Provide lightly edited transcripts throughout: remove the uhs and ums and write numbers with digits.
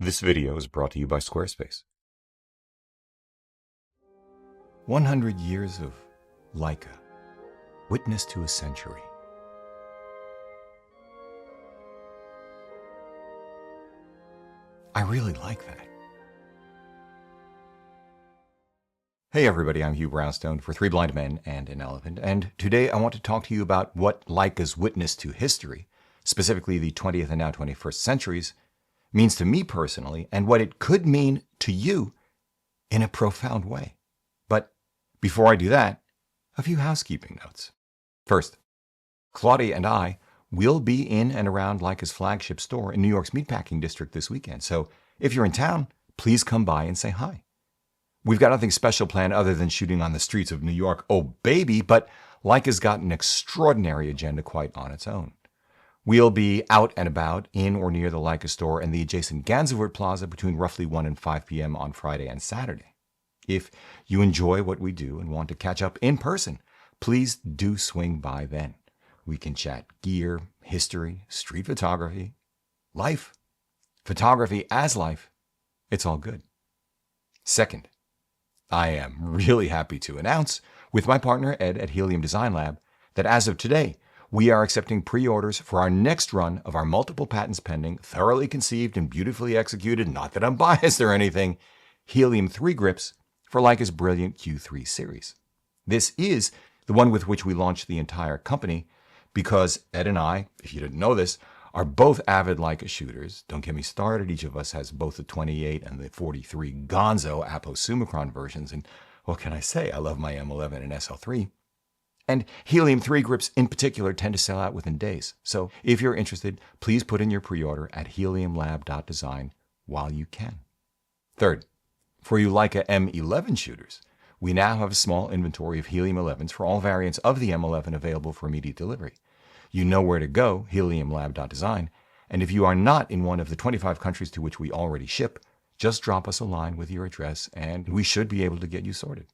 This video is brought to you by Squarespace. 100 years of Leica, witness to a century. I really like that. Hey everybody, I'm Hugh Brownstone for Three Blind Men and an Elephant, and today I want to talk to you about what Leica's witness to history, specifically the 20th and now 21st centuries, means to me personally, and what it could mean to you in a profound way. But before I do that, a few housekeeping notes. First, Claudia and I will be in and around Leica's flagship store in New York's Meatpacking district this weekend, so if you're in town, please come by and say hi. We've got nothing special planned other than shooting on the streets of New York, oh baby, but Leica's got an extraordinary agenda quite on its own. We'll be out and about in or near the Leica store and the adjacent Gansevoort Plaza between roughly 1 and 5 p.m. on Friday and Saturday. If you enjoy what we do and want to catch up in person, please do swing by then. We can chat gear, history, street photography, life, photography as life. It's all good. Second, I am really happy to announce, with my partner Ed at Helium Design Lab, that as of today, we are accepting pre-orders for our next run of our multiple patents pending, thoroughly conceived and beautifully executed, not that I'm biased or anything, Helium 3 grips for Leica's brilliant Q3 series. This is the one with which we launched the entire company because Ed and I, if you didn't know this, are both avid Leica shooters. Don't get me started, each of us has both the 28 and the 43 Gonzo Apo-Summicron versions, and what can I say, I love my M11 and SL3. And Helium 3 grips in particular tend to sell out within days. So if you're interested, please put in your pre-order at heliumlab.design while you can. Third, for you Leica M11 shooters, we now have a small inventory of Helium 11s for all variants of the M11 available for immediate delivery. You know where to go, heliumlab.design, and if you are not in one of the 25 countries to which we already ship, just drop us a line with your address and we should be able to get you sorted.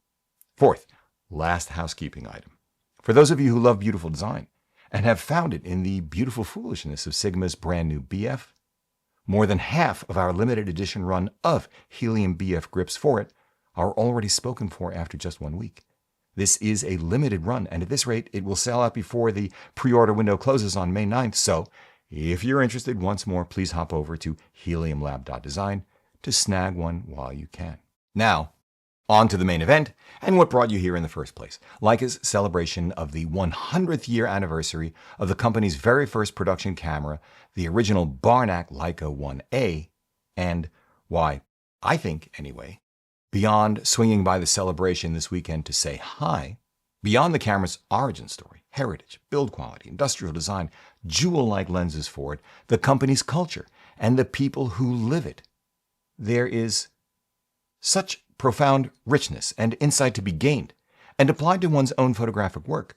Fourth, last housekeeping item. For those of you who love beautiful design and have found it in the beautiful foolishness of Sigma's brand new BF, more than half of our limited edition run of Helium BF grips for it are already spoken for after just 1 week. This is a limited run, and at this rate, it will sell out before the pre-order window closes on May 9th. So if you're interested once more, please hop over to heliumlab.design to snag one while you can. Now, on to the main event, and what brought you here in the first place, Leica's celebration of the 100th year anniversary of the company's very first production camera, the original Barnack Leica 1A, and why, I think anyway, beyond swinging by the celebration this weekend to say hi, beyond the camera's origin story, heritage, build quality, industrial design, jewel-like lenses for it, the company's culture, and the people who live it, there is such profound richness and insight to be gained and applied to one's own photographic work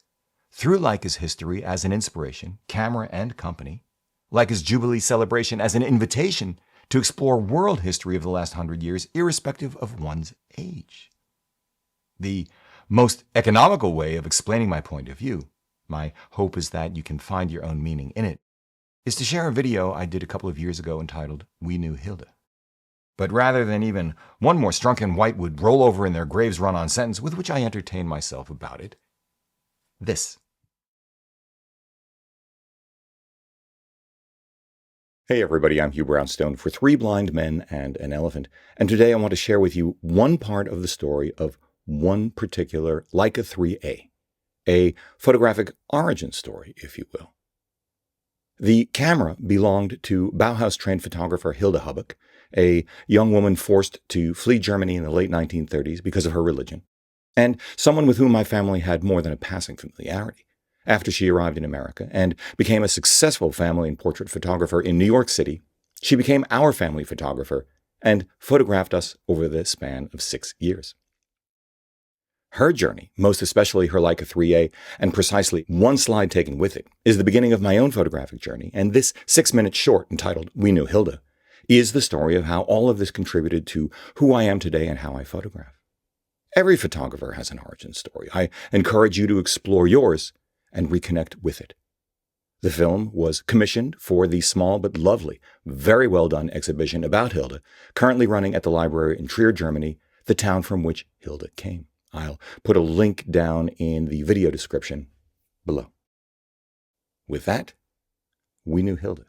through Leica's history as an inspiration, camera and company, Leica's Jubilee celebration as an invitation to explore world history of the last 100 years, irrespective of one's age. The most economical way of explaining my point of view, my hope is that you can find your own meaning in it, is to share a video I did a couple of years ago entitled We Knew Hilda. But rather than even one more Strunken White would roll over in their graves run-on sentence with which I entertain myself about it, this. Hey everybody, I'm Hugh Brownstone for Three Blind Men and an Elephant, and today I want to share with you one part of the story of one particular Leica 3A, a photographic origin story, if you will. The camera belonged to Bauhaus-trained photographer Hilda Hubbock, a young woman forced to flee Germany in the late 1930s because of her religion, and someone with whom my family had more than a passing familiarity. After she arrived in America and became a successful family and portrait photographer in New York City, she became our family photographer and photographed us over the span of 6 years. Her journey, most especially her Leica 3A, and precisely one slide taken with it, is the beginning of my own photographic journey, and this 6-minute short entitled We Knew Hilda is the story of how all of this contributed to who I am today and how I photograph. Every photographer has an origin story. I encourage you to explore yours and reconnect with it. The film was commissioned for the small but lovely, very well done exhibition about Hilda, currently running at the library in Trier, Germany, the town from which Hilda came. I'll put a link down in the video description below. With that, we knew Hilda.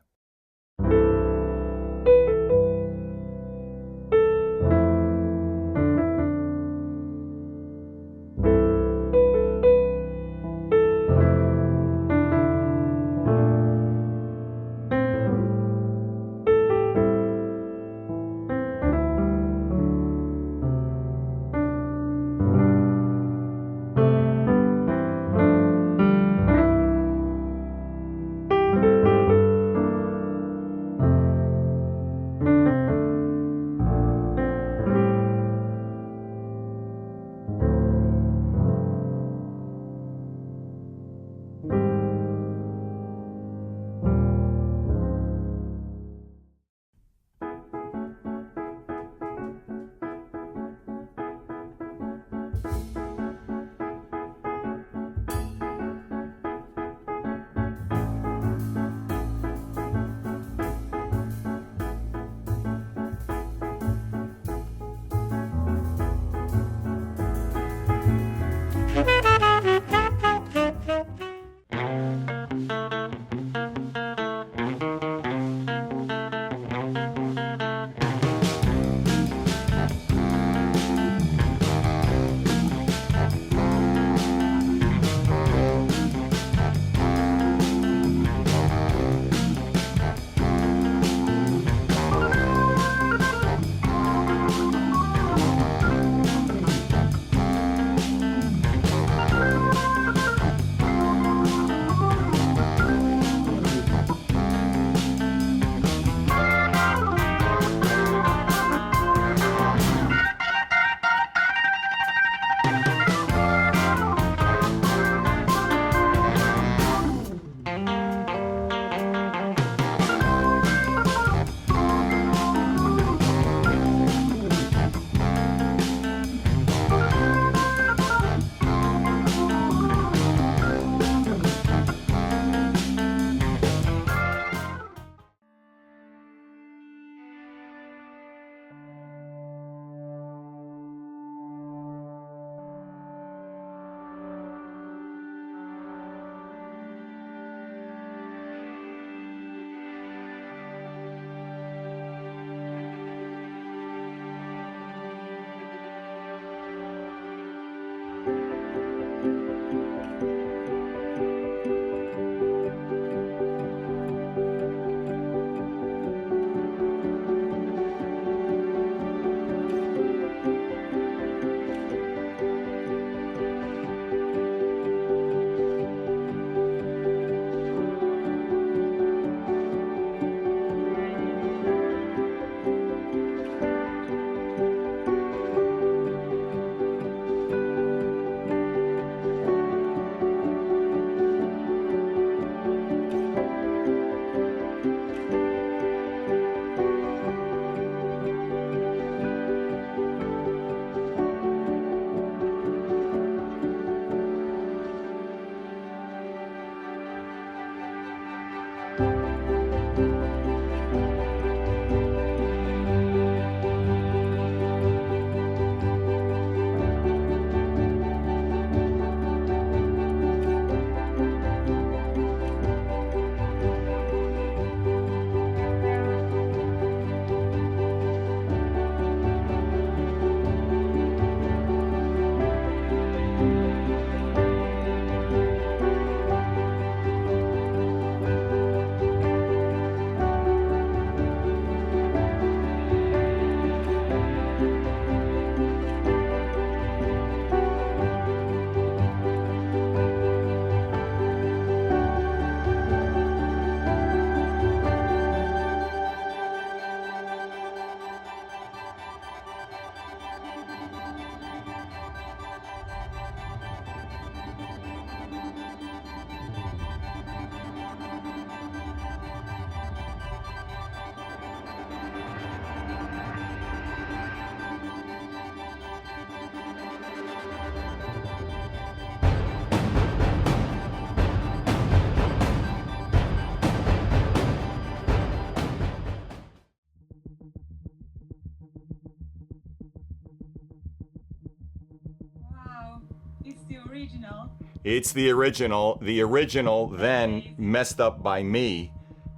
It's the original. It's the original. The original then messed up by me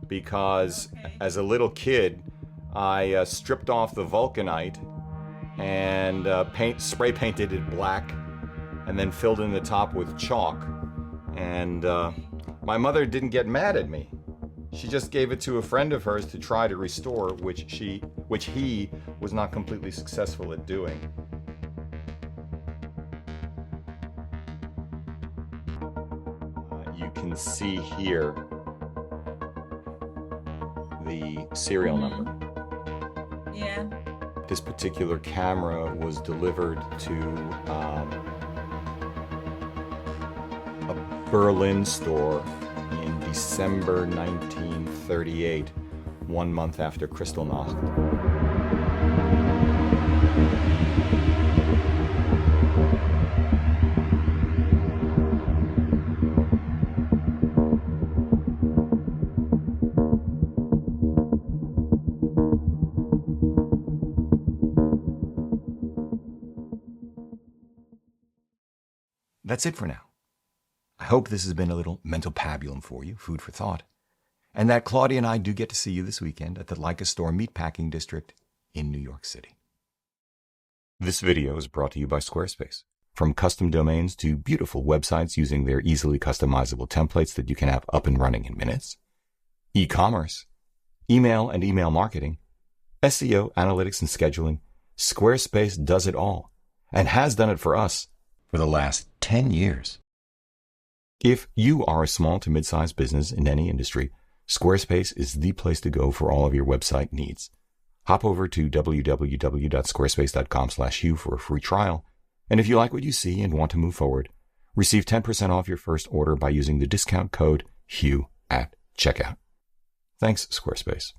because as a little kid, I stripped off the vulcanite and spray painted it black and then filled in the top with chalk. And my mother didn't get mad at me. She just gave it to a friend of hers to try to restore, which he was not completely successful at doing. You can see here the serial number. Yeah. This particular camera was delivered to a Berlin store in December 1938, 1 month after Kristallnacht. That's it for now. I hope this has been a little mental pabulum for you, food for thought, and that Claudia and I do get to see you this weekend at the Leica store Meatpacking District in New York City. This video is brought to you by Squarespace. From custom domains to beautiful websites using their easily customizable templates that you can have up and running in minutes, e-commerce, email and email marketing, SEO, analytics, and scheduling, Squarespace does it all and has done it for us for the last 10 years. If you are a small to mid-sized business in any industry, Squarespace is the place to go for all of your website needs. Hop over to www.squarespace.com/Hugh for a free trial. And if you like what you see and want to move forward, receive 10% off your first order by using the discount code Hugh at checkout. Thanks, Squarespace.